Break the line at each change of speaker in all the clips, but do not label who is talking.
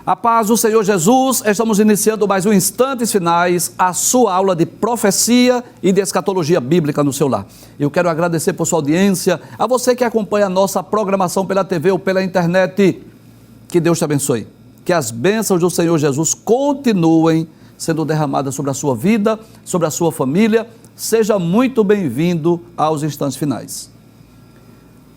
A paz do Senhor Jesus, estamos iniciando mais um Instantes Finais, a sua aula de profecia e de escatologia bíblica no seu lar. Eu quero agradecer por sua audiência, a você que acompanha a nossa programação pela TV ou pela internet. Que Deus te abençoe. Que as bênçãos do Senhor Jesus continuem sendo derramadas sobre a sua vida, sobre a sua família. Seja muito bem-vindo aos Instantes Finais.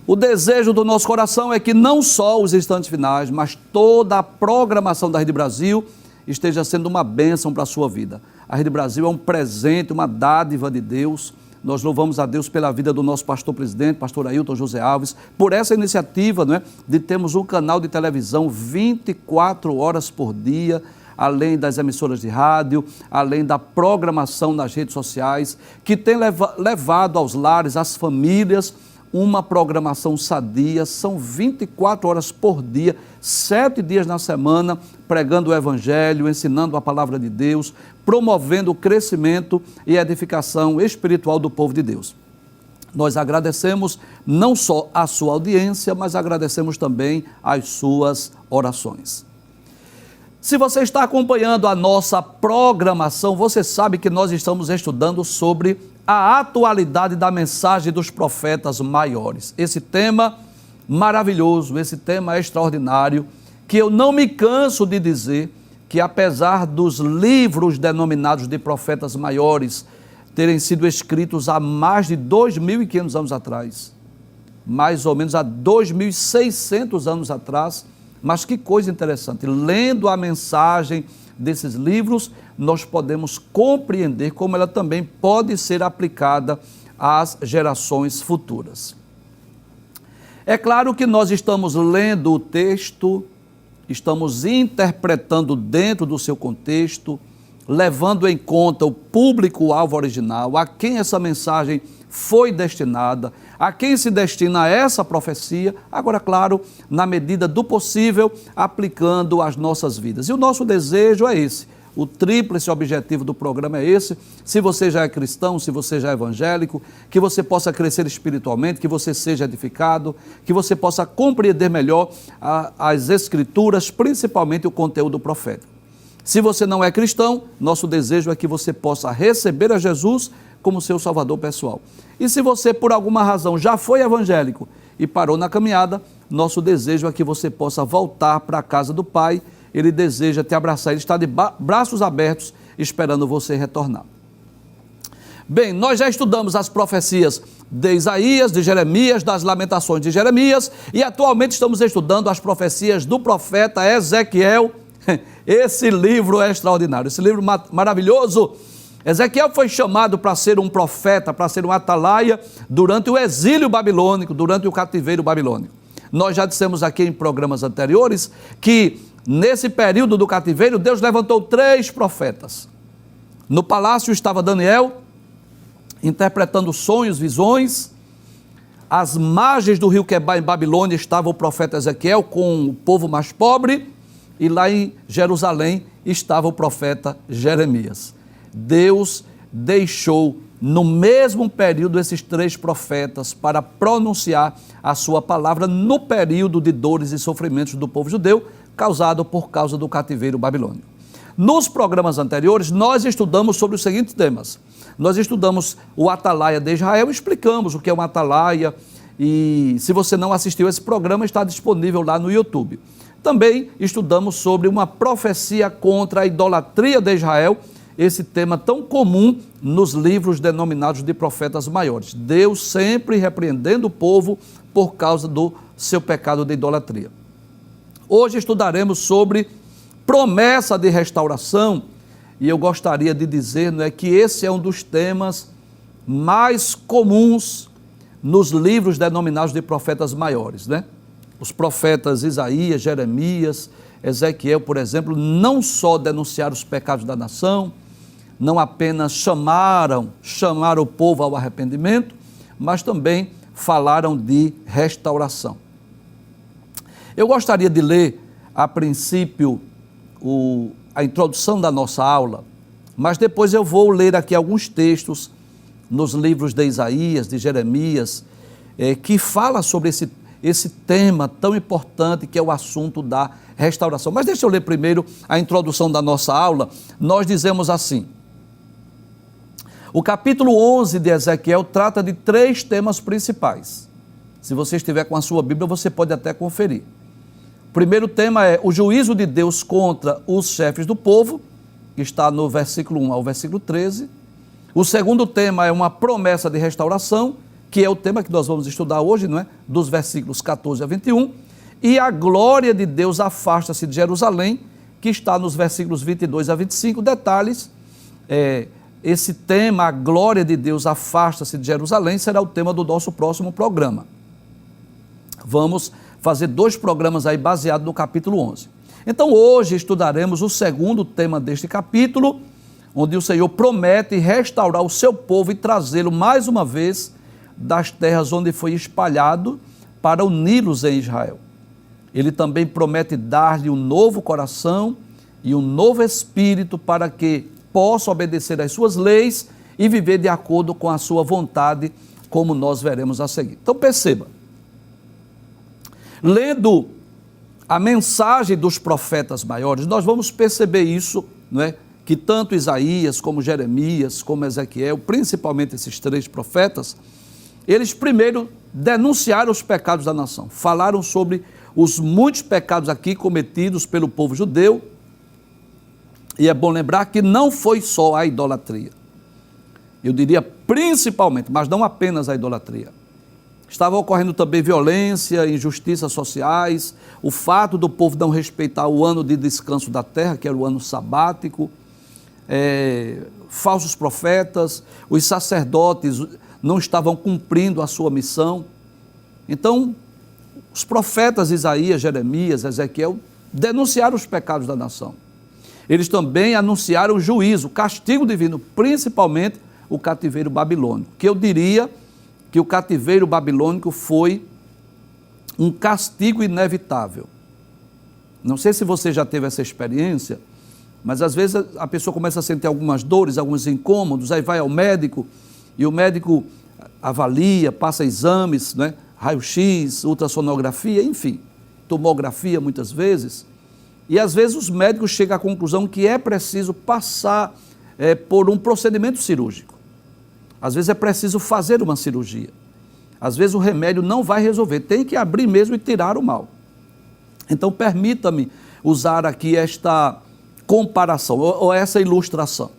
O desejo do nosso coração é que não só os Instantes Finais, mas toda a programação da Rede Brasil esteja sendo uma bênção para a sua vida. A Rede Brasil é um presente, uma dádiva de Deus. Nós louvamos a Deus pela vida do nosso pastor-presidente, pastor Ailton José Alves, por essa iniciativa, de termos um canal de televisão 24 horas por dia, além das emissoras de rádio, além da programação nas redes sociais, que tem levado aos lares, às famílias, uma programação sadia. São 24 horas por dia, 7 dias na semana, pregando o Evangelho, ensinando a palavra de Deus, promovendo o crescimento e edificação espiritual do povo de Deus. Nós agradecemos não só a sua audiência, mas agradecemos também as suas orações. Se você está acompanhando a nossa programação, você sabe que nós estamos estudando sobre a atualidade da mensagem dos profetas maiores. Esse tema maravilhoso, esse tema extraordinário, que eu não me canso de dizer que, apesar dos livros denominados de profetas maiores terem sido escritos há mais de 2.500 anos atrás, mais ou menos há 2.600 anos atrás, mas que coisa interessante, lendo a mensagem desses livros, nós podemos compreender como ela também pode ser aplicada às gerações futuras. É claro que nós estamos lendo o texto, estamos interpretando dentro do seu contexto, levando em conta o público-alvo original, a quem essa mensagem foi destinada, a quem se destina essa profecia, agora, claro, na medida do possível, aplicando às nossas vidas. E o nosso desejo é esse, o tríplice objetivo do programa é esse. Se você já é cristão, se você já é evangélico, que você possa crescer espiritualmente, que você seja edificado, que você possa compreender melhor as Escrituras, principalmente o conteúdo profético. Se você não é cristão, nosso desejo é que você possa receber a Jesus como seu salvador pessoal. E se você, por alguma razão, já foi evangélico e parou na caminhada, nosso desejo é que você possa voltar para a casa do Pai. Ele deseja te abraçar, ele está de braços abertos, esperando você retornar. Bem, nós já estudamos as profecias de Isaías, de Jeremias, das Lamentações de Jeremias, e atualmente estamos estudando as profecias do profeta Ezequiel. Esse livro é extraordinário, esse livro maravilhoso. Ezequiel foi chamado para ser um profeta, para ser um atalaia durante o exílio babilônico, durante o cativeiro babilônico. Nós já dissemos aqui em programas anteriores que nesse período do cativeiro Deus levantou 3 profetas. No palácio estava Daniel, interpretando sonhos, visões. Às margens do rio Quebar, em Babilônia, estava o profeta Ezequiel com o povo mais pobre. E lá em Jerusalém estava o profeta Jeremias. Deus deixou no mesmo período esses 3 profetas para pronunciar a sua palavra no período de dores e sofrimentos do povo judeu, causado por causa do cativeiro babilônico. Nos programas anteriores, nós estudamos sobre os seguintes temas. Nós estudamos o atalaia de Israel, explicamos o que é um atalaia, e se você não assistiu esse programa, está disponível lá no YouTube. Também estudamos sobre uma profecia contra a idolatria de Israel, esse tema tão comum nos livros denominados de profetas maiores. Deus sempre repreendendo o povo por causa do seu pecado de idolatria. Hoje estudaremos sobre promessa de restauração, e eu gostaria de dizer que esse é um dos temas mais comuns nos livros denominados de profetas maiores, Os profetas Isaías, Jeremias, Ezequiel, por exemplo, não só denunciaram os pecados da nação, não apenas chamaram o povo ao arrependimento, mas também falaram de restauração. Eu gostaria de ler, a princípio, a introdução da nossa aula, mas depois eu vou ler aqui alguns textos nos livros de Isaías, de Jeremias, que fala sobre esse tema tão importante que é o assunto da restauração. Mas deixa eu ler primeiro a introdução da nossa aula. Nós dizemos assim: o capítulo 11 de Ezequiel trata de 3 temas principais. Se você estiver com a sua Bíblia, você pode até conferir. O primeiro tema é o juízo de Deus contra os chefes do povo, que está no versículo 1 ao versículo 13. O segundo tema é uma promessa de restauração, que é o tema que nós vamos estudar hoje, não é? Dos versículos 14 a 21. E a glória de Deus afasta-se de Jerusalém, que está nos versículos 22 a 25. Detalhes, esse tema, a glória de Deus afasta-se de Jerusalém, será o tema do nosso próximo programa. Vamos fazer 2 programas aí baseados no capítulo 11. Então hoje estudaremos o segundo tema deste capítulo, onde o Senhor promete restaurar o seu povo e trazê-lo mais uma vez das terras onde foi espalhado para uni-los em Israel. Ele também promete dar-lhe um novo coração e um novo espírito para que possa obedecer às suas leis e viver de acordo com a sua vontade, como nós veremos a seguir. Então perceba, lendo a mensagem dos profetas maiores, nós vamos perceber isso, não é? Que tanto Isaías, como Jeremias, como Ezequiel, principalmente esses 3 profetas, eles primeiro denunciaram os pecados da nação, falaram sobre os muitos pecados aqui cometidos pelo povo judeu, e é bom lembrar que não foi só a idolatria, eu diria principalmente, mas não apenas a idolatria. Estava ocorrendo também violência, injustiças sociais, o fato do povo não respeitar o ano de descanso da terra, que era o ano sabático, falsos profetas, os sacerdotes não estavam cumprindo a sua missão. Então, os profetas Isaías, Jeremias, Ezequiel denunciaram os pecados da nação. Eles também anunciaram o juízo, o castigo divino, principalmente o cativeiro babilônico, que eu diria que o cativeiro babilônico foi um castigo inevitável. Não sei se você já teve essa experiência, mas às vezes a pessoa começa a sentir algumas dores, alguns incômodos, aí vai ao médico e o médico avalia, passa exames, né? Raio-X, ultrassonografia, enfim, tomografia muitas vezes, e às vezes os médicos chegam à conclusão que é preciso passar por um procedimento cirúrgico. Às vezes é preciso fazer uma cirurgia. Às vezes o remédio não vai resolver, tem que abrir mesmo e tirar o mal. Então permita-me usar aqui esta comparação, ou essa ilustração.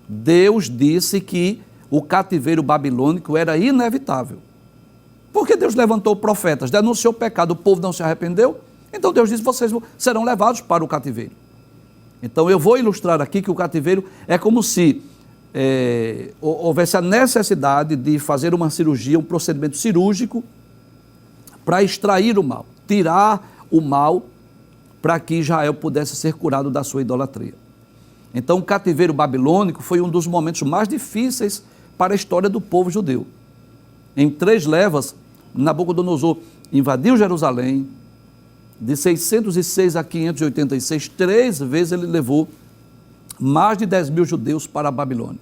Deus disse que o cativeiro babilônico era inevitável. Porque Deus levantou profetas, denunciou o pecado, o povo não se arrependeu, então Deus disse, vocês serão levados para o cativeiro. Então eu vou ilustrar aqui que o cativeiro é como se houvesse a necessidade de fazer uma cirurgia, um procedimento cirúrgico para extrair o mal, tirar o mal para que Israel pudesse ser curado da sua idolatria. Então o cativeiro babilônico foi um dos momentos mais difíceis para a história do povo judeu. Em 3 levas, Nabucodonosor invadiu Jerusalém, de 606 a 586, 3 vezes ele levou mais de 10 mil judeus para a Babilônia.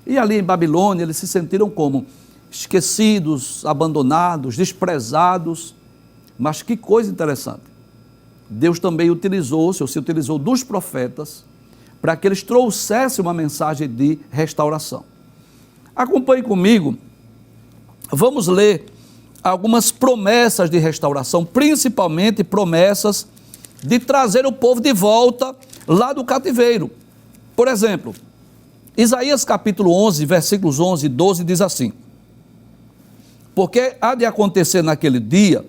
E ali em Babilônia eles se sentiram como esquecidos, abandonados, desprezados. Mas que coisa interessante. Deus também se utilizou dos profetas para que eles trouxessem uma mensagem de restauração. Acompanhe comigo, vamos ler algumas promessas de restauração, principalmente promessas de trazer o povo de volta lá do cativeiro. Por exemplo, Isaías capítulo 11, versículos 11 e 12 diz assim: porque há de acontecer naquele dia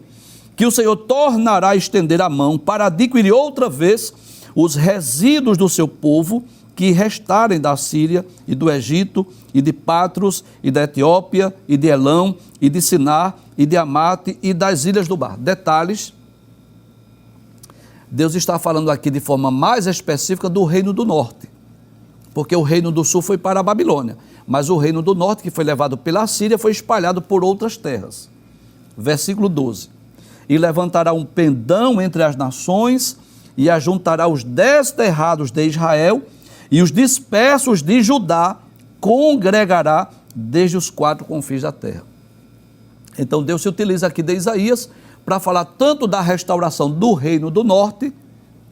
que o Senhor tornará a estender a mão para adquirir outra vez os resíduos do seu povo que restarem da Síria e do Egito e de Patros e da Etiópia e de Elão e de Sinar e de Amate e das ilhas do mar. Detalhes, Deus está falando aqui de forma mais específica do reino do norte, porque o reino do sul foi para a Babilônia, mas o reino do norte, que foi levado pela Síria, foi espalhado por outras terras. Versículo 12: e levantará um pendão entre as nações e ajuntará os desterrados de Israel e os dispersos de Judá congregará desde os 4 confins da terra. Então Deus se utiliza aqui de Isaías para falar tanto da restauração do reino do norte,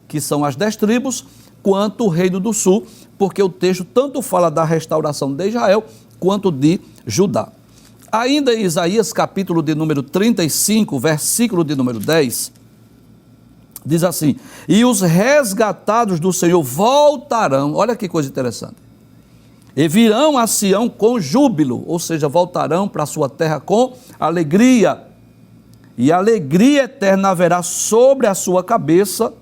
que são as 10 tribos, quanto o reino do sul, porque o texto tanto fala da restauração de Israel, quanto de Judá. Ainda em Isaías, capítulo de número 35, versículo de número 10, diz assim: e os resgatados do Senhor voltarão, olha que coisa interessante, e virão a Sião com júbilo, ou seja, voltarão para a sua terra com alegria, e alegria eterna haverá sobre a sua cabeça,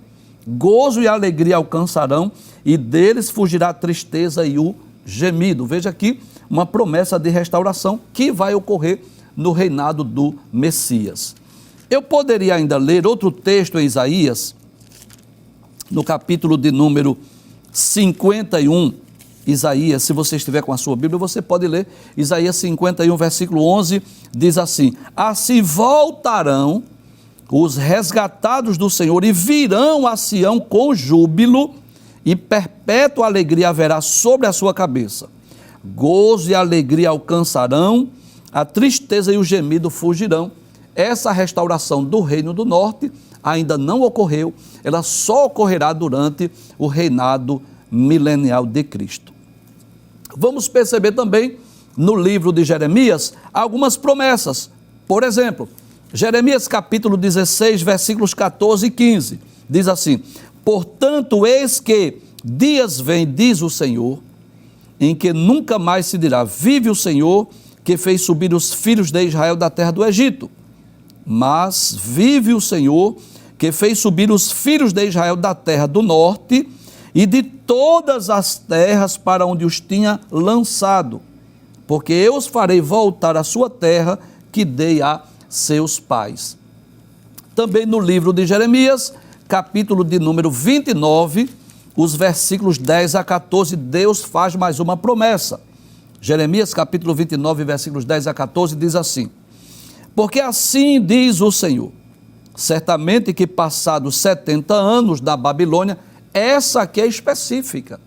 gozo e alegria alcançarão, e deles fugirá a tristeza e o gemido. Veja aqui uma promessa de restauração que vai ocorrer no reinado do Messias. Eu poderia ainda ler outro texto em Isaías, no capítulo de número 51, Isaías, se você estiver com a sua Bíblia, você pode ler Isaías 51, versículo 11, diz assim: assim voltarão os resgatados do Senhor e virão a Sião com júbilo, e perpétua alegria haverá sobre a sua cabeça. Gozo e alegria alcançarão, a tristeza e o gemido fugirão. Essa restauração do reino do norte ainda não ocorreu, ela só ocorrerá durante o reinado milenial de Cristo. Vamos perceber também no livro de Jeremias algumas promessas. Por exemplo, Jeremias capítulo 16, versículos 14 e 15, diz assim: portanto, eis que dias vêm, diz o Senhor, em que nunca mais se dirá, vive o Senhor, que fez subir os filhos de Israel da terra do Egito. Mas vive o Senhor, que fez subir os filhos de Israel da terra do norte e de todas as terras para onde os tinha lançado, porque eu os farei voltar à sua terra que dei a seus pais. Também no livro de Jeremias, capítulo de número 29, os versículos 10 a 14, Deus faz mais uma promessa. Jeremias capítulo 29, versículos 10 a 14, diz assim: porque assim diz o Senhor, certamente que passados 70 anos da Babilônia, essa aqui é específica,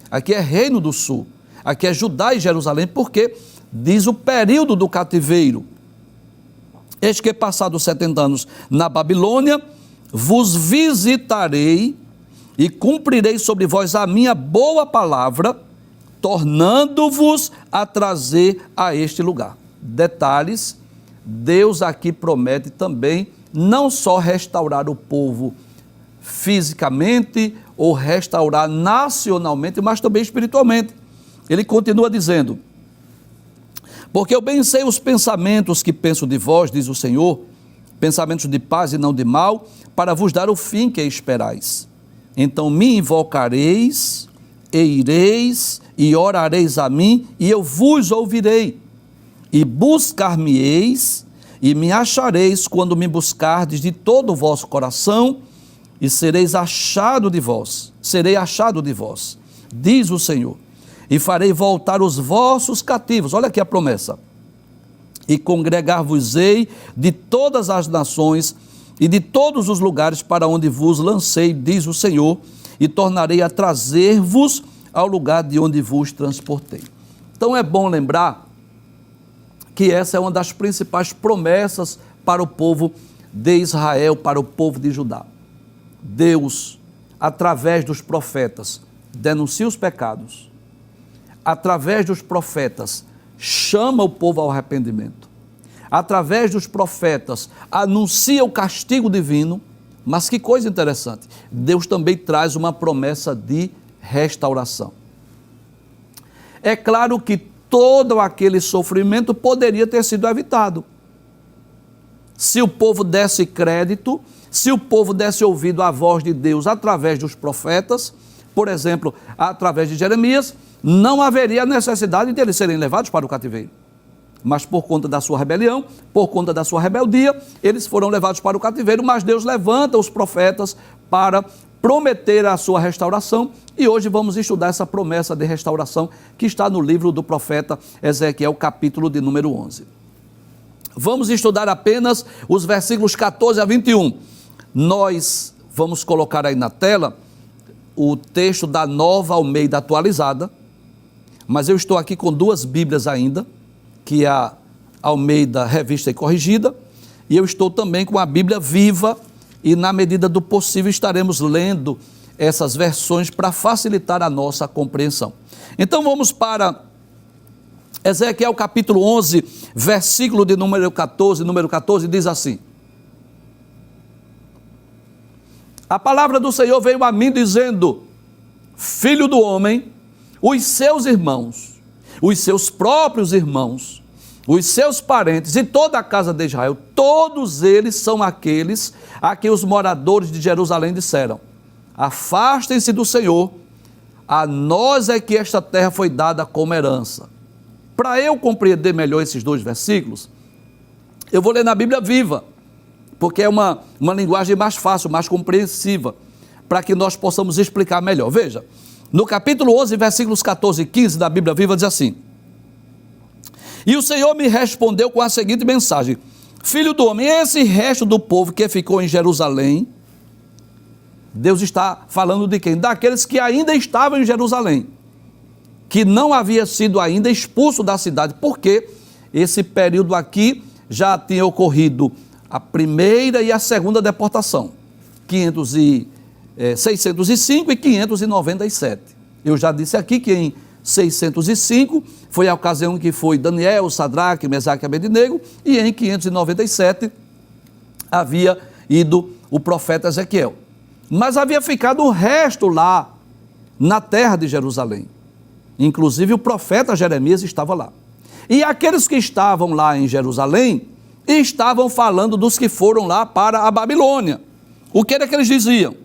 aqui é Reino do Sul, aqui é Judá e Jerusalém, porque diz o período do cativeiro. Eis que passados 70 anos na Babilônia, vos visitarei e cumprirei sobre vós a minha boa palavra, tornando-vos a trazer a este lugar. Detalhes, Deus aqui promete também não só restaurar o povo fisicamente ou restaurar nacionalmente, mas também espiritualmente. Ele continua dizendo: porque eu bem sei os pensamentos que penso de vós, diz o Senhor, pensamentos de paz e não de mal, para vos dar o fim que esperais. Então me invocareis, e ireis, e orareis a mim, e eu vos ouvirei. E buscar-me-eis, e me achareis quando me buscardes de todo o vosso coração, e sereis achado de vós, serei achado de vós, diz o Senhor, e farei voltar os vossos cativos. Olha aqui a promessa: e congregar-vos-ei de todas as nações e de todos os lugares para onde vos lancei, diz o Senhor, e tornarei a trazer-vos ao lugar de onde vos transportei. Então é bom lembrar que essa é uma das principais promessas para o povo de Israel, para o povo de Judá. Deus, através dos profetas, denuncia os pecados. Através dos profetas, chama o povo ao arrependimento. Através dos profetas, anuncia o castigo divino. Mas que coisa interessante, Deus também traz uma promessa de restauração. É claro que todo aquele sofrimento poderia ter sido evitado, se o povo desse crédito, se o povo desse ouvido à voz de Deus através dos profetas, por exemplo, através de Jeremias, não haveria necessidade de eles serem levados para o cativeiro. Mas por conta da sua rebelião, por conta da sua rebeldia, eles foram levados para o cativeiro, mas Deus levanta os profetas para prometer a sua restauração, e hoje vamos estudar essa promessa de restauração que está no livro do profeta Ezequiel, capítulo de número 11. Vamos estudar apenas os versículos 14 a 21. Nós vamos colocar aí na tela o texto da Nova Almeida atualizada, mas eu estou aqui com duas Bíblias ainda, que é a Almeida Revista e Corrigida, e eu estou também com a Bíblia Viva, e na medida do possível estaremos lendo essas versões para facilitar a nossa compreensão. Então vamos para Ezequiel capítulo 11, versículo de número 14 diz assim: a palavra do Senhor veio a mim dizendo: filho do homem, os seus irmãos, os seus próprios irmãos, os seus parentes e toda a casa de Israel, todos eles são aqueles a que os moradores de Jerusalém disseram: afastem-se do Senhor, a nós é que esta terra foi dada como herança. Para eu compreender melhor esses dois versículos, eu vou ler na Bíblia Viva, porque é uma linguagem mais fácil, mais compreensiva, para que nós possamos explicar melhor. Veja, no capítulo 11, versículos 14 e 15 da Bíblia Viva diz assim: e o Senhor me respondeu com a seguinte mensagem: filho do homem, esse resto do povo que ficou em Jerusalém, Deus está falando de quem? Daqueles que ainda estavam em Jerusalém, que não havia sido ainda expulso da cidade, porque esse período aqui já tinha ocorrido a primeira e a segunda deportação, 605 e 597. Eu já disse aqui que em 605 foi a ocasião em que foi Daniel, Sadraque, Mesaque e Abednego, e em 597 havia ido o profeta Ezequiel. Mas havia ficado o resto lá na terra de Jerusalém. Inclusive o profeta Jeremias estava lá. E aqueles que estavam lá em Jerusalém estavam falando dos que foram lá para a Babilônia. O que era que eles diziam?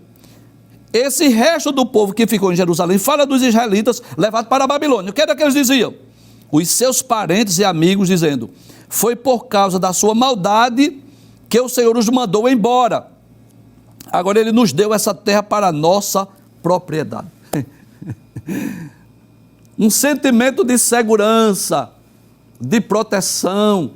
Esse resto do povo que ficou em Jerusalém fala dos israelitas levados para a Babilônia. O que era que eles diziam? Os seus parentes e amigos dizendo: foi por causa da sua maldade que o Senhor os mandou embora. Agora ele nos deu essa terra para a nossa propriedade. Um sentimento de segurança, de proteção.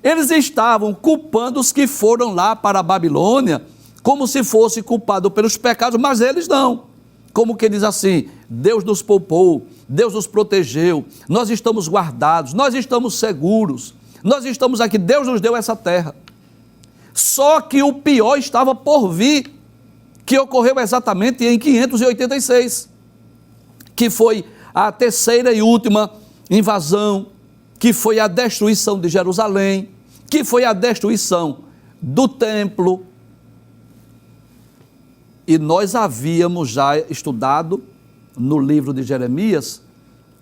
Eles estavam culpando os que foram lá para a Babilônia, como se fosse culpado pelos pecados, mas eles não. Como que diz assim: Deus nos poupou, Deus nos protegeu, nós estamos guardados, nós estamos seguros, nós estamos aqui, Deus nos deu essa terra. Só que o pior estava por vir, que ocorreu exatamente em 586, que foi a terceira e última invasão, que foi a destruição de Jerusalém, que foi a destruição do templo. E nós havíamos já estudado no livro de Jeremias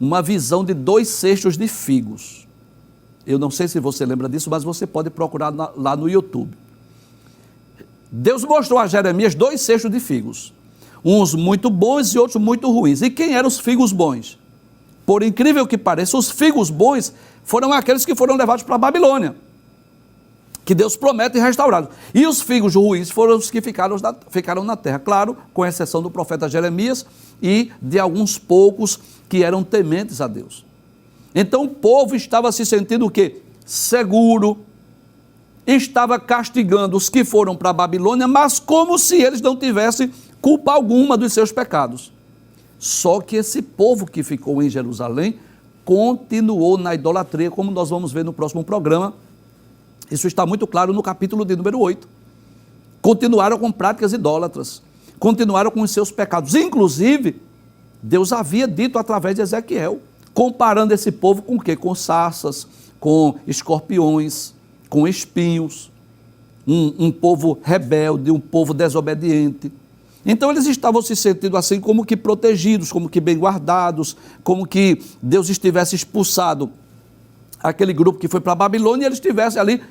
uma visão de 2 cestos de figos. Eu não sei se você lembra disso, mas você pode procurar lá no YouTube. Deus mostrou a Jeremias 2 cestos de figos, uns muito bons e outros muito ruins. E quem eram os figos bons? Por incrível que pareça, os figos bons foram aqueles que foram levados para a Babilônia, que Deus promete restaurar. E os figos ruins foram os que ficaram na terra, claro, com exceção do profeta Jeremias e de alguns poucos que eram tementes a Deus. Então o povo estava se sentindo o quê? Seguro, estava castigando os que foram para a Babilônia, mas como se eles não tivessem culpa alguma dos seus pecados. Só que esse povo que ficou em Jerusalém continuou na idolatria, como nós vamos ver no próximo programa. Isso está muito claro no capítulo de número 8. Continuaram com práticas idólatras, continuaram com os seus pecados. Inclusive, Deus havia dito através de Ezequiel, comparando esse povo com o quê? Com sarças, com escorpiões, com espinhos, um povo rebelde, um povo desobediente. Então eles estavam se sentindo assim como que protegidos, como que bem guardados, como que Deus estivesse expulsado aquele grupo que foi para a Babilônia e eles estivessem ali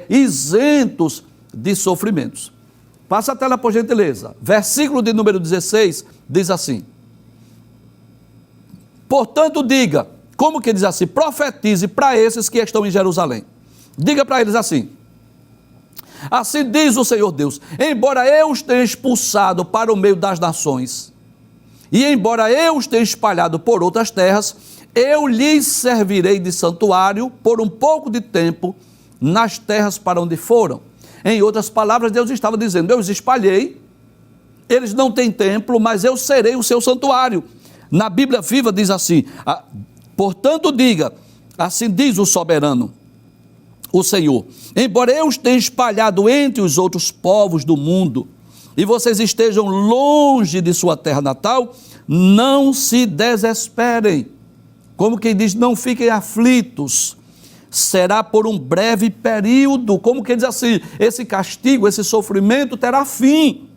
isentos de sofrimentos. Passa a tela por gentileza. Versículo de número 16 diz assim: portanto diga, como que diz assim? Profetize para esses que estão em Jerusalém. Diga para eles assim: assim diz o Senhor Deus, embora eu os tenha expulsado para o meio das nações, e embora eu os tenha espalhado por outras terras, eu lhes servirei de santuário por um pouco de tempo nas terras para onde foram. Em outras palavras, Deus estava dizendo: eu os espalhei, eles não têm templo, mas eu serei o seu santuário. Na Bíblia Viva diz assim: portanto diga, assim diz o soberano, o Senhor: embora eu os tenha espalhado entre os outros povos do mundo, e vocês estejam longe de sua terra natal, não se desesperem. Como quem diz, não fiquem aflitos. Será por um breve período. Como quem diz assim, esse castigo, esse sofrimento terá fim.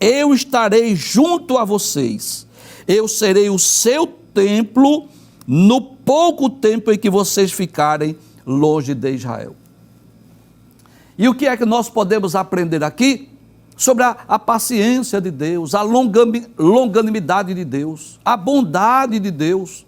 Eu estarei junto a vocês. Eu serei o seu templo no pouco tempo em que vocês ficarem longe de Israel. E o que é que nós podemos aprender aqui? Sobre a paciência de Deus, a longanimidade de Deus, a bondade de Deus.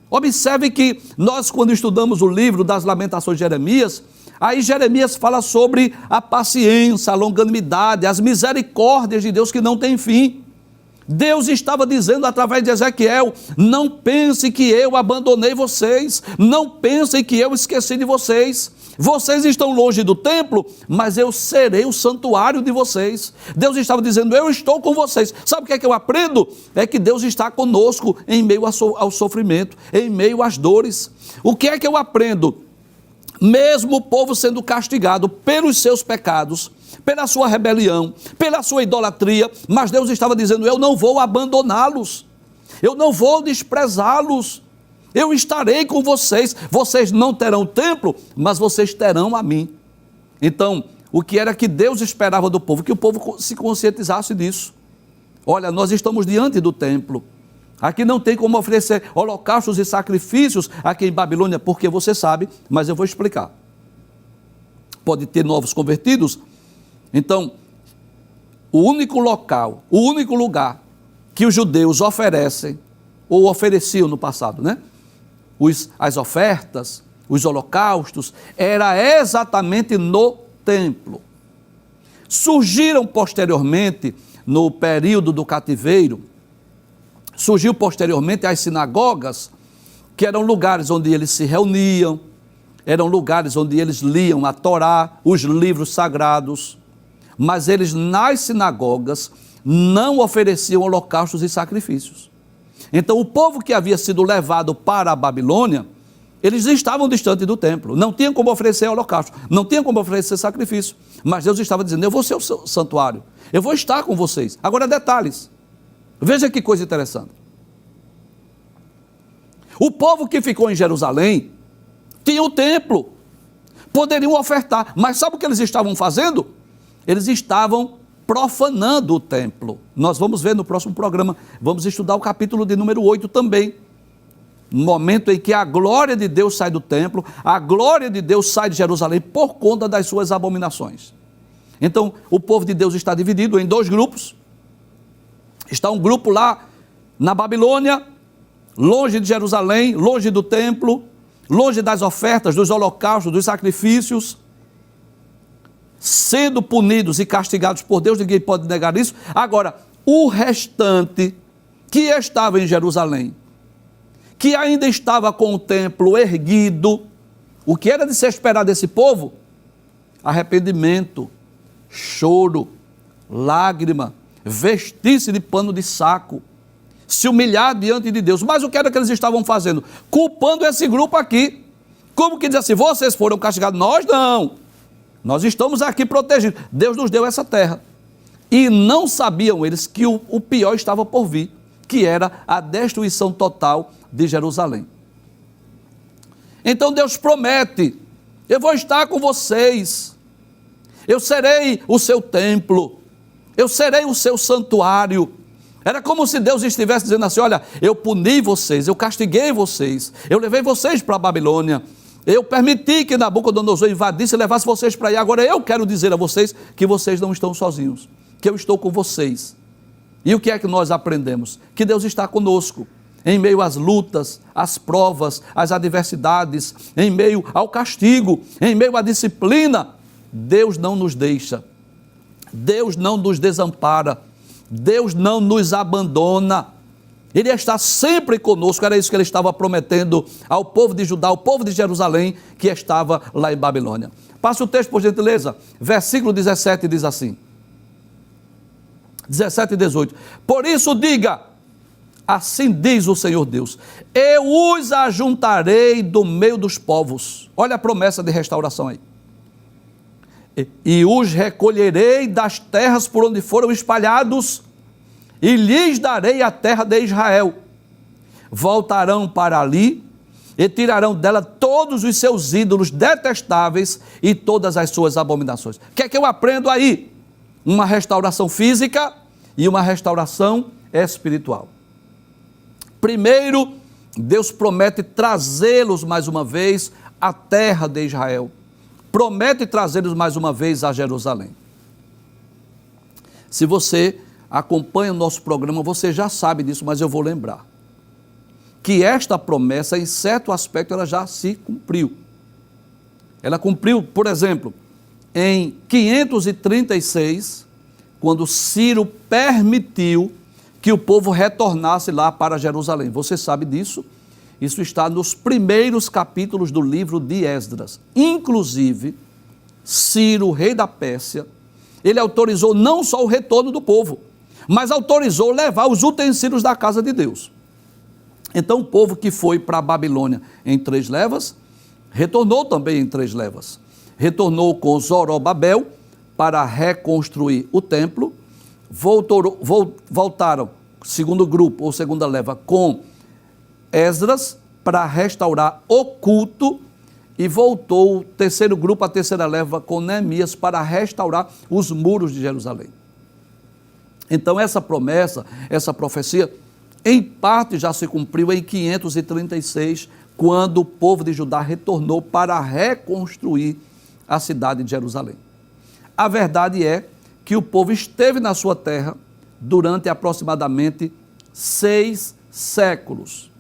Observe que nós, quando estudamos o livro das Lamentações de Jeremias, aí Jeremias fala sobre a paciência, a longanimidade, as misericórdias de Deus que não tem fim. Deus estava dizendo através de Ezequiel: não pense que eu abandonei vocês, não pensem que eu esqueci de vocês. Vocês estão longe do templo, mas eu serei o santuário de vocês. Deus estava dizendo: eu estou com vocês. Sabe o que é que eu aprendo? É que Deus está conosco em meio ao sofrimento, em meio às dores. O que é que eu aprendo? Mesmo o povo sendo castigado pelos seus pecados, pela sua rebelião, pela sua idolatria, mas Deus estava dizendo: eu não vou abandoná-los, eu não vou desprezá-los, eu estarei com vocês. Vocês não terão templo, mas vocês terão a mim. Então, o que era que Deus esperava do povo? Que o povo se conscientizasse disso. Olha, nós estamos diante do templo. Aqui não tem como oferecer holocaustos e sacrifícios aqui em Babilônia, porque você sabe, mas eu vou explicar. Pode ter novos convertidos. Então, o único local, o único lugar que os judeus oferecem, ou ofereciam no passado, né? As ofertas, os holocaustos, era exatamente no templo. Surgiram posteriormente, no período do cativeiro, surgiu posteriormente as sinagogas, que eram lugares onde eles se reuniam, eram lugares onde eles liam a Torá, os livros sagrados, mas eles nas sinagogas não ofereciam holocaustos e sacrifícios. Então o povo que havia sido levado para a Babilônia, eles estavam distantes do templo, não tinham como oferecer holocausto, não tinham como oferecer sacrifício, mas Deus estava dizendo: eu vou ser o seu santuário, eu vou estar com vocês. Agora detalhes, veja que coisa interessante. O povo que ficou em Jerusalém tinha o templo, poderiam ofertar, mas sabe o que eles estavam fazendo? Eles estavam profanando o templo. Nós vamos ver no próximo programa, vamos estudar o capítulo de número 8 também. No momento em que a glória de Deus sai do templo, a glória de Deus sai de Jerusalém por conta das suas abominações. Então, o povo de Deus está dividido em dois grupos. Está um grupo lá na Babilônia, longe de Jerusalém, longe do templo, longe das ofertas, dos holocaustos, dos sacrifícios, sendo punidos e castigados por Deus, ninguém pode negar isso. Agora, o restante que estava em Jerusalém, que ainda estava com o templo erguido, o que era de se esperar desse povo? Arrependimento, choro, lágrima, vestir-se de pano de saco, se humilhar diante de Deus. Mas o que era que eles estavam fazendo? Culpando esse grupo aqui. Como que diz assim: vocês foram castigados? Nós não. Nós estamos aqui protegidos. Deus nos deu essa terra. E não sabiam eles que o pior estava por vir, que era a destruição total de Jerusalém. Então Deus promete: eu vou estar com vocês, eu serei o seu templo, eu serei o seu santuário. Era como se Deus estivesse dizendo assim: olha, eu puni vocês, eu castiguei vocês, eu levei vocês para a Babilônia, eu permiti que Nabucodonosor invadisse e levasse vocês para aí. Agora eu quero dizer a vocês que vocês não estão sozinhos, que eu estou com vocês. E o que é que nós aprendemos? Que Deus está conosco, em meio às lutas, às provas, às adversidades, em meio ao castigo, em meio à disciplina. Deus não nos deixa, Deus não nos desampara, Deus não nos abandona. Ele está sempre conosco. Era isso que ele estava prometendo ao povo de Judá, ao povo de Jerusalém, que estava lá em Babilônia. Passe o texto, por gentileza. Versículo 17 diz assim, 17 e 18: por isso diga: Assim diz o Senhor Deus: eu os ajuntarei do meio dos povos. Olha a promessa de restauração aí. E os recolherei das terras por onde foram espalhados, e lhes darei a terra de Israel. Voltarão para ali e tirarão dela todos os seus ídolos detestáveis e todas as suas abominações. O que é que eu aprendo aí? Uma restauração física e uma restauração espiritual. Primeiro, Deus promete trazê-los mais uma vez à terra de Israel. Promete trazê-los mais uma vez a Jerusalém. Se você acompanha o nosso programa, você já sabe disso, mas eu vou lembrar. Que esta promessa, em certo aspecto, ela já se cumpriu. Ela cumpriu, por exemplo, em 536, quando Ciro permitiu que o povo retornasse lá para Jerusalém. Você sabe disso? Isso está nos primeiros capítulos do livro de Esdras. Inclusive, Ciro, rei da Pérsia, ele autorizou não só o retorno do povo, mas autorizou levar os utensílios da casa de Deus. Então o povo que foi para a Babilônia em 3 levas, retornou também em 3 levas. Retornou com Zorobabel para reconstruir o templo, voltaram, segundo grupo ou segunda leva, com Esdras para restaurar o culto, e voltou o terceiro grupo, a terceira leva, com Neemias para restaurar os muros de Jerusalém. Então essa promessa, essa profecia, em parte já se cumpriu em 536, quando o povo de Judá retornou para reconstruir a cidade de Jerusalém. A verdade é que o povo esteve na sua terra durante aproximadamente 6 séculos.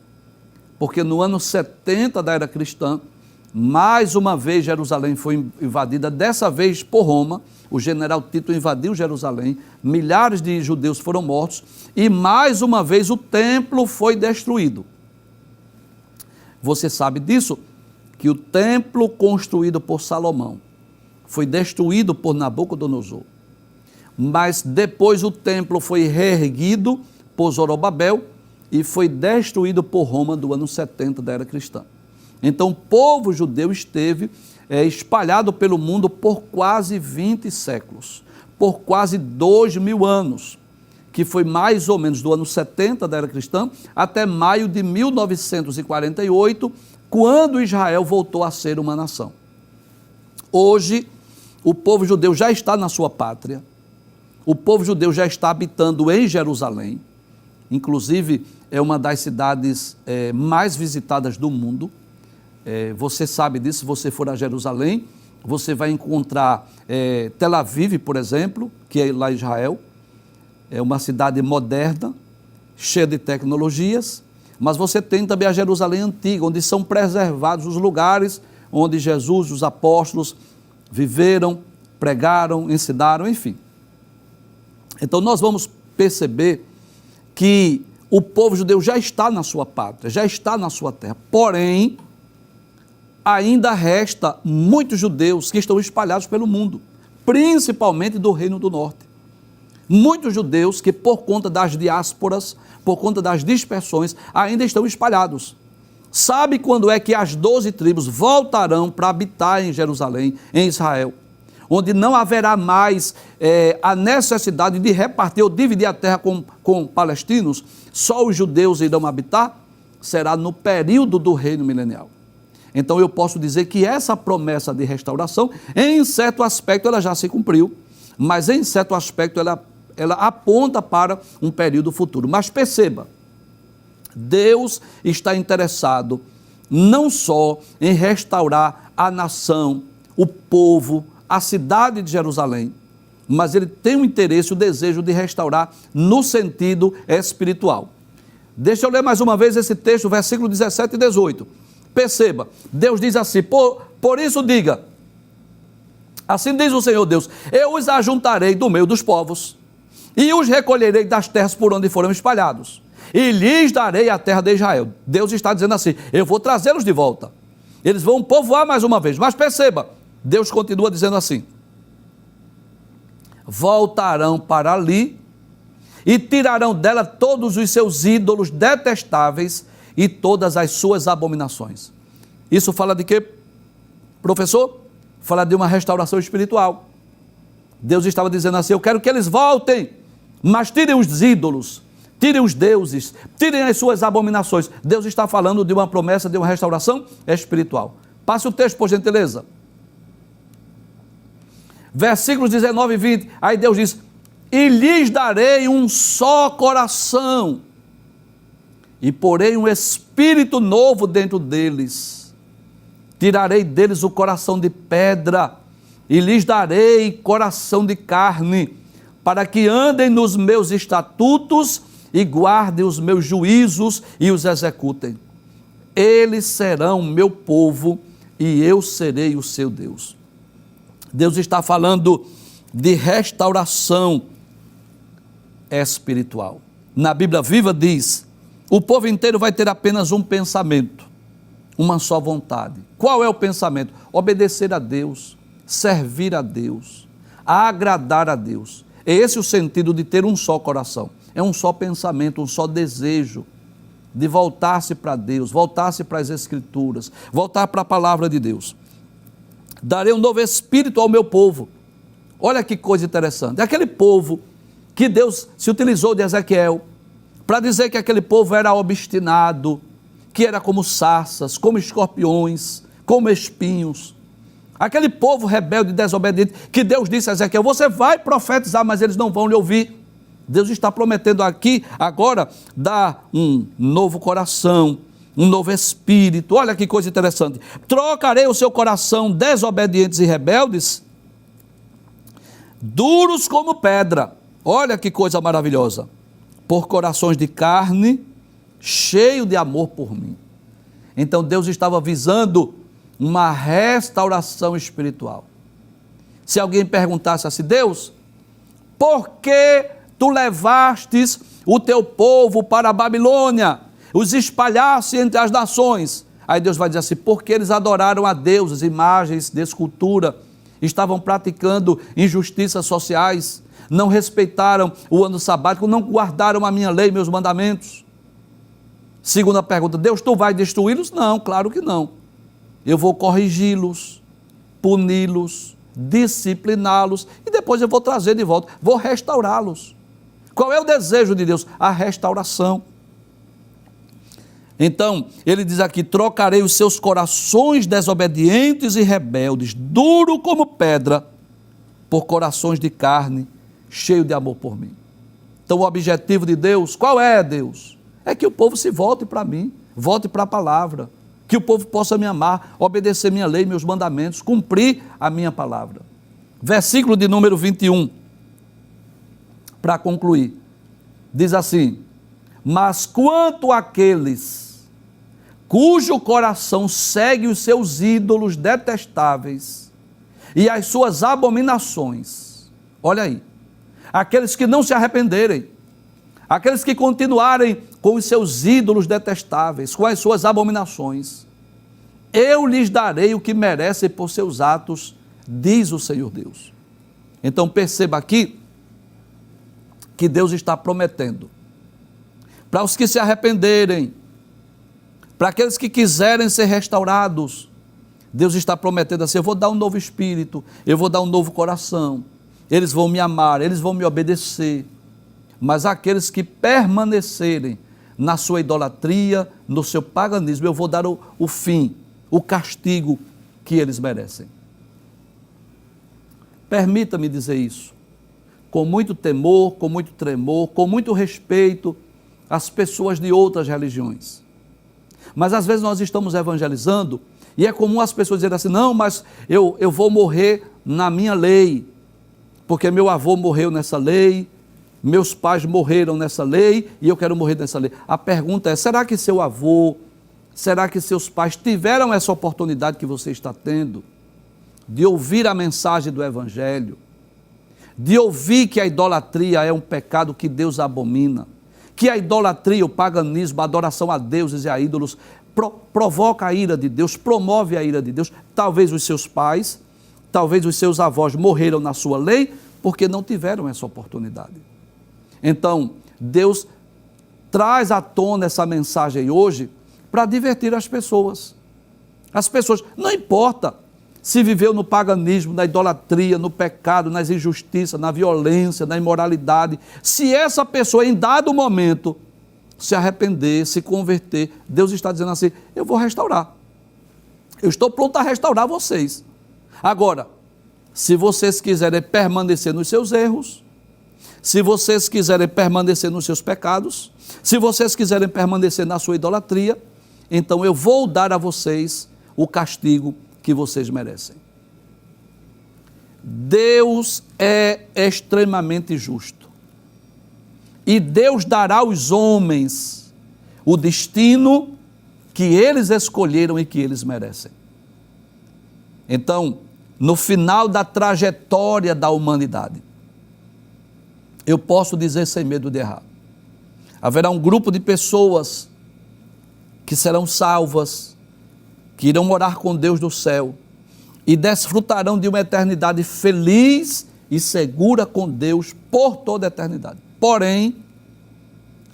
Porque no ano 70 da era cristã, mais uma vez Jerusalém foi invadida, dessa vez por Roma. O general Tito invadiu Jerusalém, milhares de judeus foram mortos e mais uma vez o templo foi destruído. Você sabe disso? Que o templo construído por Salomão foi destruído por Nabucodonosor. Mas depois o templo foi reerguido por Zorobabel e foi destruído por Roma do ano 70 da era cristã. Então o povo judeu esteve espalhado pelo mundo por quase 20 séculos, por quase 2000 anos, que foi mais ou menos do ano 70 da era cristã até maio de 1948, quando Israel voltou a ser uma nação. Hoje, o povo judeu já está na sua pátria, o povo judeu já está habitando em Jerusalém, inclusive é uma das cidades mais visitadas do mundo. Você sabe disso, se você for a Jerusalém, você vai encontrar Tel Aviv, por exemplo, que é lá em Israel. É uma cidade moderna, cheia de tecnologias, mas você tem também a Jerusalém antiga, onde são preservados os lugares onde Jesus, os apóstolos, viveram, pregaram, ensinaram, enfim. Então nós vamos perceber que o povo judeu já está na sua pátria, já está na sua terra, porém, ainda resta muitos judeus que estão espalhados pelo mundo, principalmente do Reino do Norte. Muitos judeus que, por conta das diásporas, por conta das dispersões, ainda estão espalhados. Sabe quando é que as 12 tribos voltarão para habitar em Jerusalém, em Israel? Onde não haverá mais a necessidade de repartir ou dividir a terra com palestinos, só os judeus irão habitar? Será no período do reino milenial. Então eu posso dizer que essa promessa de restauração, em certo aspecto ela já se cumpriu, mas em certo aspecto ela aponta para um período futuro. Mas perceba, Deus está interessado não só em restaurar a nação, o povo, a cidade de Jerusalém, mas ele tem o interesse, o desejo de restaurar no sentido espiritual. Deixa eu ler mais uma vez esse texto, versículo 17 e 18. Perceba, Deus diz assim: por isso diga, assim diz o Senhor Deus, eu os ajuntarei do meio dos povos, e os recolherei das terras por onde foram espalhados, e lhes darei a terra de Israel. Deus está dizendo assim: eu vou trazê-los de volta, eles vão povoar mais uma vez. Mas perceba, Deus continua dizendo assim: voltarão para ali, e tirarão dela todos os seus ídolos detestáveis e todas as suas abominações. Isso fala de quê, professor? Fala de uma restauração espiritual. Deus estava dizendo assim: eu quero que eles voltem, mas tirem os ídolos, tirem os deuses, tirem as suas abominações. Deus está falando de uma promessa de uma restauração espiritual. Passe o texto, por gentileza. Versículos 19 e 20. Aí Deus diz: e lhes darei um só coração, e porei um espírito novo dentro deles. Tirarei deles o coração de pedra, e lhes darei coração de carne, para que andem nos meus estatutos e guardem os meus juízos e os executem. Eles serão meu povo e eu serei o seu Deus. Deus está falando de restauração espiritual. Na Bíblia Viva diz: o povo inteiro vai ter apenas um pensamento, uma só vontade. Qual é o pensamento? Obedecer a Deus, servir a Deus, agradar a Deus. É esse o sentido de ter um só coração. É um só pensamento, um só desejo de voltar-se para Deus, voltar-se para as Escrituras, voltar para a palavra de Deus. Darei um novo espírito ao meu povo. Olha que coisa interessante. Aquele povo que Deus se utilizou de Ezequiel para dizer que aquele povo era obstinado, que era como sarças, como escorpiões, como espinhos. Aquele povo rebelde e desobediente, que Deus disse a Ezequiel: você vai profetizar, mas eles não vão lhe ouvir. Deus está prometendo aqui, agora, dar um novo coração, um novo espírito. Olha que coisa interessante. Trocarei o seu coração desobedientes e rebeldes, duros como pedra. Olha que coisa maravilhosa. Por corações de carne, cheio de amor por mim. Então Deus estava visando uma restauração espiritual. Se alguém perguntasse assim: Deus, por que tu levastes o teu povo para a Babilônia, os espalhaste entre as nações? Aí Deus vai dizer assim: porque eles adoraram a deuses, imagens de escultura, estavam praticando injustiças sociais, não respeitaram o ano sabático, não guardaram a minha lei, meus mandamentos. Segunda pergunta: Deus, tu vai destruí-los? Não, claro que não. Eu vou corrigi-los, puni-los, discipliná-los e depois eu vou trazer de volta, vou restaurá-los. Qual é o desejo de Deus? A restauração. Então, ele diz aqui: trocarei os seus corações desobedientes e rebeldes, duro como pedra, por corações de carne, cheio de amor por mim. Então, o objetivo de Deus, qual é, Deus? É que o povo se volte para mim, volte para a palavra, que o povo possa me amar, obedecer minha lei, meus mandamentos, cumprir a minha palavra. Versículo de número 21, para concluir, diz assim: mas quanto àqueles cujo coração segue os seus ídolos detestáveis e as suas abominações, olha aí, aqueles que não se arrependerem, aqueles que continuarem com os seus ídolos detestáveis, com as suas abominações, eu lhes darei o que merecem por seus atos, diz o Senhor Deus. Então perceba aqui que Deus está prometendo para os que se arrependerem, para aqueles que quiserem ser restaurados. Deus está prometendo assim: eu vou dar um novo espírito, eu vou dar um novo coração, eles vão me amar, eles vão me obedecer. Mas aqueles que permanecerem na sua idolatria, no seu paganismo, eu vou dar o fim, o castigo que eles merecem. Permita-me dizer isso, com muito temor, com muito tremor, com muito respeito às pessoas de outras religiões. Mas às vezes nós estamos evangelizando e é comum as pessoas dizerem assim: não, mas eu vou morrer na minha lei, porque meu avô morreu nessa lei, meus pais morreram nessa lei e eu quero morrer nessa lei. A pergunta é: será que seu avô, será que seus pais tiveram essa oportunidade que você está tendo de ouvir a mensagem do Evangelho, de ouvir que a idolatria é um pecado que Deus abomina, que a idolatria, o paganismo, a adoração a deuses e a ídolos provoca a ira de Deus, promove a ira de Deus? Talvez os seus pais, talvez os seus avós morreram na sua lei porque não tiveram essa oportunidade. Então, Deus traz à tona essa mensagem hoje para divertir as pessoas. As pessoas, não importa se viveu no paganismo, na idolatria, no pecado, nas injustiças, na violência, na imoralidade, se essa pessoa em dado momento se arrepender, se converter, Deus está dizendo assim, eu vou restaurar. Eu estou pronto a restaurar vocês. Agora, se vocês quiserem permanecer nos seus erros, se vocês quiserem permanecer nos seus pecados, se vocês quiserem permanecer na sua idolatria, então eu vou dar a vocês o castigo que vocês merecem. Deus é extremamente justo. E Deus dará aos homens o destino que eles escolheram e que eles merecem. Então, no final da trajetória da humanidade, eu posso dizer sem medo de errar, haverá um grupo de pessoas que serão salvas, que irão morar com Deus do céu e desfrutarão de uma eternidade feliz e segura com Deus por toda a eternidade. Porém,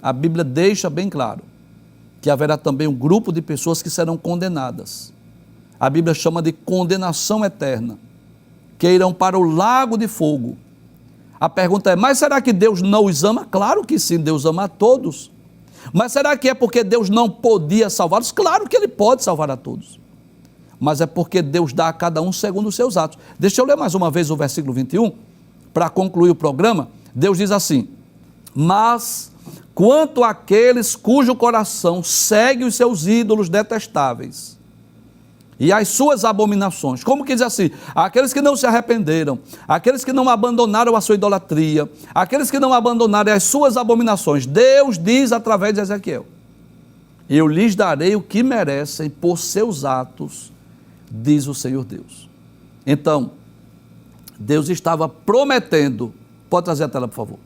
a Bíblia deixa bem claro que haverá também um grupo de pessoas que serão condenadas. A Bíblia chama de condenação eterna, que irão para o lago de fogo. A pergunta é, mas será que Deus não os ama? Claro que sim, Deus ama a todos. Mas será que é porque Deus não podia salvá-los? Claro que Ele pode salvar a todos. Mas é porque Deus dá a cada um segundo os seus atos. Deixa eu ler mais uma vez o versículo 21, para concluir o programa. Deus diz assim, mas quanto àqueles cujo coração segue os seus ídolos detestáveis e as suas abominações, como que diz assim, aqueles que não se arrependeram, aqueles que não abandonaram a sua idolatria, aqueles que não abandonaram as suas abominações, Deus diz através de Ezequiel, eu lhes darei o que merecem por seus atos, diz o Senhor Deus. Então, Deus estava prometendo, pode trazer a tela por favor,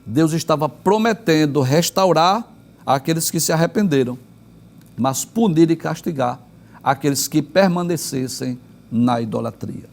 Deus estava prometendo restaurar aqueles que se arrependeram, mas punir e castigar aqueles que permanecessem na idolatria.